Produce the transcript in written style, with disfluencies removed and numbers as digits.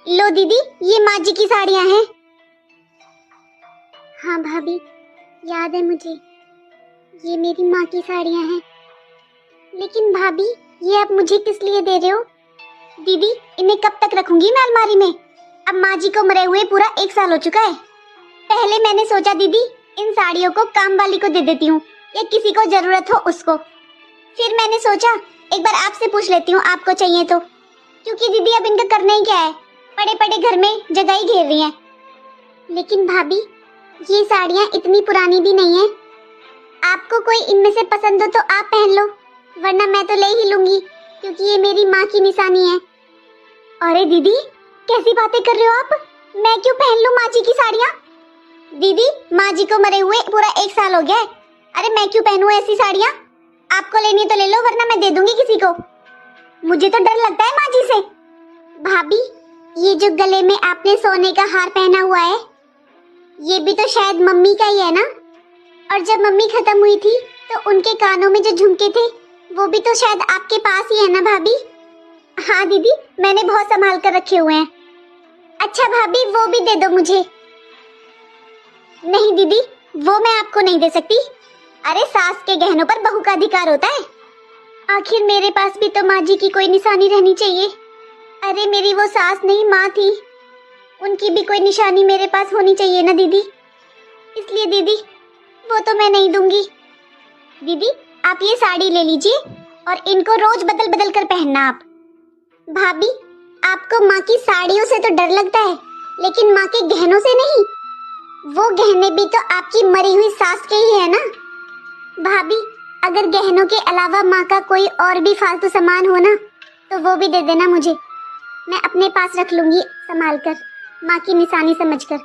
लो दीदी, ये माँ जी की साड़ियाँ हैं। हाँ भाभी, याद है मुझे, ये मेरी माँ की साड़ियाँ हैं। लेकिन भाभी, ये आप मुझे किस लिए दे रहे हो? दीदी, इन्हें कब तक रखूंगी मैं अलमारी में? अब माँ जी को मरे हुए पूरा 1 साल हो चुका है। पहले मैंने सोचा दीदी, इन साड़ियों को काम वाली को दे देती हूँ या किसी को जरूरत हो उसको। फिर मैंने सोचा एक बार आपसे पूछ लेती हूँ, आपको चाहिए तो। क्योंकि दीदी अब इनका करना ही क्या है, पड़े पड़े घर में जगह ही घेर रही हैं। लेकिन भाभी, ये साड़ियाँ इतनी पुरानी भी नहीं है। आपको कोई इनमें से पसंद हो तो आप पहन लो, वरना मैं तो ले ही लूंगी, क्योंकि ये मेरी माँ की निशानी है। अरे दीदी, कैसी बातें कर रहे हो आप? मैं क्यों पहन लूं माँ जी की साड़ियाँ? दीदी, माँ जी को मरे हुए पूरा 1 साल हो गया है। अरे मैं क्यों पहनूं ऐसी साड़ियाँ? आपको लेनी तो ले लो, वरना मैं दे दूंगी किसी को। मुझे तो डर लगता है माँ जी से। भाभी, ये जो गले में आपने सोने का हार पहना हुआ है, ये भी तो शायद मम्मी का ही है ना? और जब मम्मी खत्म हुई थी तो उनके कानों में जो झुमके थे, वो भी तो शायद आपके पास ही है ना भाभी? हाँ दीदी, मैंने बहुत संभाल कर रखे हुए हैं। अच्छा भाभी, वो भी दे दो मुझे। नहीं दीदी, वो मैं आपको नहीं दे सकती। अरे सास के गहनों पर बहू का अधिकार होता है। आखिर मेरे पास भी तो माँ जी की कोई निशानी रहनी चाहिए। अरे मेरी वो सास नहीं, माँ थी, उनकी भी कोई निशानी मेरे पास होनी चाहिए ना दीदी। इसलिए दीदी, वो तो मैं नहीं दूंगी। दीदी, आप ये साड़ी ले लीजिए और इनको रोज बदल बदल कर पहनना आप। भाभी, आपको माँ की साड़ियों से तो डर लगता है, लेकिन माँ के गहनों से नहीं। वो गहने भी तो आपकी मरी हुई सास के ही है ना। भाभी, अगर गहनों के अलावा माँ का कोई और भी फालतू सामान हो ना, तो वो भी दे देना मुझे। मैं अपने पास रख लूंगी संभाल कर, माँ की निशानी समझकर।